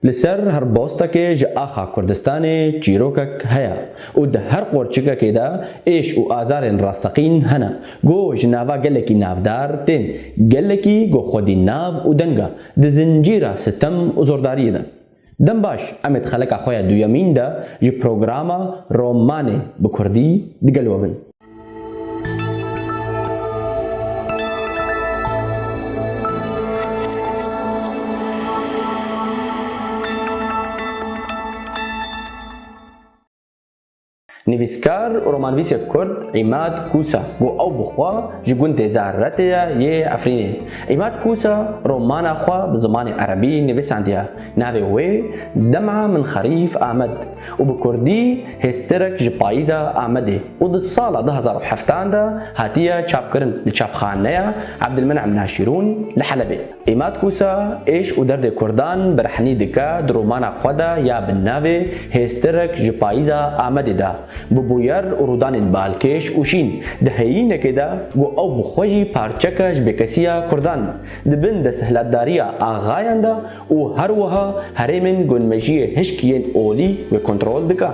لسر هر بوستکه جه آخا کردستان چیروکک هیا و ده هر قورچکه دا ایش و آزارن راستقین هنه گو جناوا گلکی نافدار تین گلکی گو خودی ناف و دنگا ده زنجیره ستم و زورداری ده دم باش امت خلق خویا دویمین ده جه پروگراما رومانه بکردی دگلو بن نویسکار و رومانویس کرد عماد کوسا گو او بخوا جگون تزارته یه افرینه عماد کوسا رومانا خوا بزمان عربی نویساندیا ناوی وی دمع من خریف آمد و بکردی هسترک جپایزا آمده و ده سال 2007 ده هاتیه چاپ کرن لچاپخانه عبدالمنعم ناشرون لحلبه عماد کوسا ایش و درد کردان برحنی دکا در رومانا خوا ده یا بناوی هسترک جپایزا آمده ده ببویر ورودان بالکش وشین دهینه کدا گو او بخوجی پارچکش بکسیا کردان دبن ده سهلتداریا آغاینده و هر وها هرمن گنمجی هشکین اولی و کنترول دکا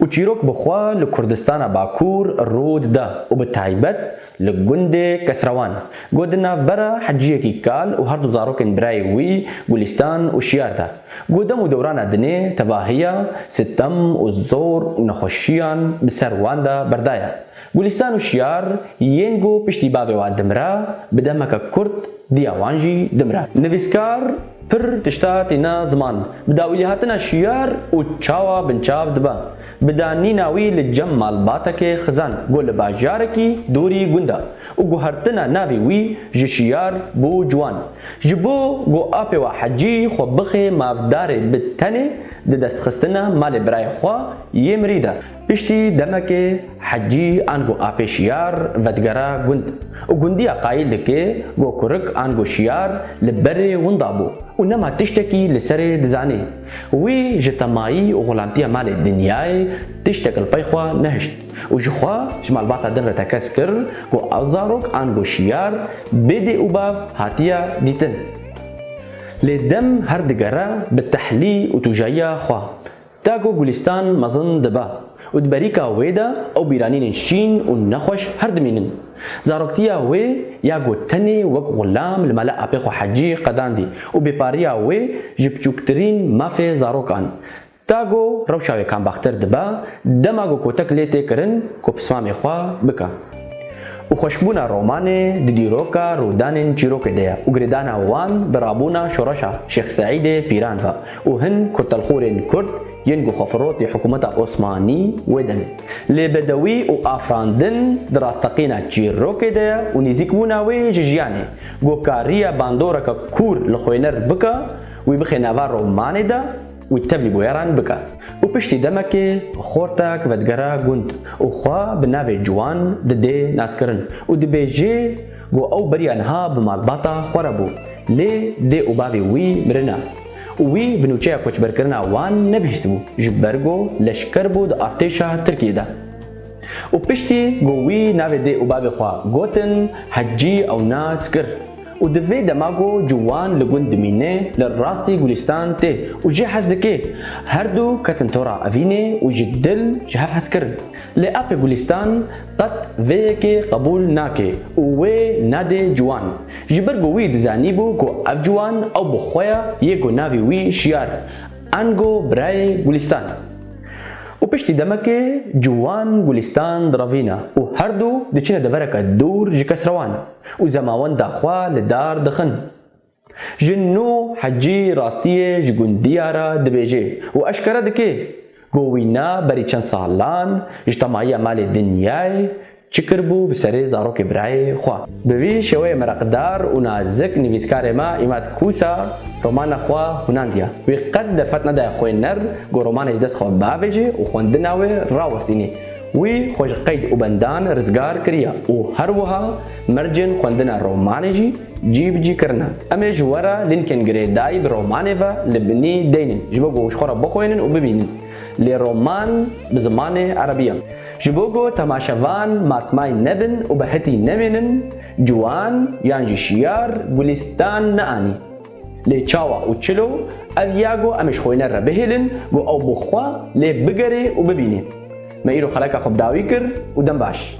و چیروک بخوا لکردستان باکور رود ده و بتعیبت لگند کسروان گود نافبرا حجیه کی کال و هر دو زاروکن برای وی گلستان و شیار ده گودم و دوران دنه تباهیه ستم و زور و نخوشیان بسروان ده بردایا گلستان و شیار ینگو پشتی بابی وان دمرا بدمک کرد دیاوانجی دمرا نویسکار پر تشتاتینا زمان بداویلی هاتنا شیار و چاوا بنچاو دبا بدانی ناوی لجم مالباتا خزان گل باجارکی دوری گندا و گوهرتنا ناوی وی جشیار بو جوان جبو گو آپی و حجی خو بخی مافدار بتنه ده دست خستنا مال برای خوا یه مریده پشتی دمک حجی آنگو آپی شیار ودگرا گند و گندی قایل دکه گو کرک آنگو شیار لبر وندابو و نما تشتکی لسر دزانه وی جتمایی و غلامتی مال دنیای تشتکل پای خوا نهشت و جخوا جمال باتا در تکس کر گو اوزاروک آنگو شیار بده او باب هاتیا دیتن لدم هر دگره بالتحلی و تجایا خوا تاگو گلستان مزن دبا و دبریکا ویدا او بیرانین شین و نخوش هر دمینن زاروکتیا وی یا گو تنی وک غلام لملا اپیخو حجی قداندی و بپاریا وی جبچوکترین مافی زاروکان تاگو روشاوی کان باختر دبا دماگو کوتک لیتی کرن کو پسوامی خوا بکا و خوشبونا رومانه دیروکا رودان چیروک دیا و گردانا وان برابونا شورشا شیخ سعید پیران و هن کتلخورین کرد ینگو خفروت حکومت عثمانی ودن لبدوی و آفراندن دراستقینا چیروک دیا و نیزیکونا وی جیجیانه گو کاریا باندورا که کور لخوینر بکا وی بخی نوار رومانه دا و تبلی بویران بکا و پشتی دمک خورتک ودگرا گند و خواه بناوی جوان ده ناس کرن و ده بیجه گو او بریانها بمالباتا خوربو لی ده او باوی وی مرنا وی بنوچه کچبر کرنا وان نبیست بو جبرگو لشکر بود ارتشا ترکیه ده و پشتی گو وی ناوی ده او باوی خواه گوتن حجی او ناس کر و دوی دماغو جوان لگون دمینه لراستی گلستان ته و جه حز دکه هر دو کتن تورا اوینه و جدل جهف حز کرن لی اپ گلستان قط وی که قبول ناکه و وی ناده جوان جبرگو وی دزانی بو که اف جوان او بخویا یکو ناوی وی شیار انگو برای گلستان و پشتی دمکه جوان گلستان دراوینا و هر دو دچینه دورک دور جکسروان و زماوان داخوا لدار دخن جنو حجی راستیه جگوندیارا دبیجه و اشکره دکه گوینا بری چند سالان اجتماعی مال دنیای چکر بو بسری زاروک برای خوا بوی شوی مرقدار و نازک نویسکار ما عماد کوسا رومان خوا هناندیا وی قد دفتنا دا خوینر گو رومان اجدس خوا بابجه و خوندناوی راوستینی وی خوش قید و بندان رزگار کریا و هر وها مرجن خوندنا رومانجی جیب جی کرنا اما جوارا لینکن گریدای برومانه و لبنی دینن جبا گوش خورا بخوینن و ببینن لرومان بزمان عربیه جبوگو تماشاوان ماتمای نبن و بهتی نبینن جوان یانجی شیار گلستان نانی لي تشاوا و تشلو افياغو امش خوينر را بهلن و او بخوا لي بگري و ببيني ما ايرو خلقا خب داوي كر و دم باش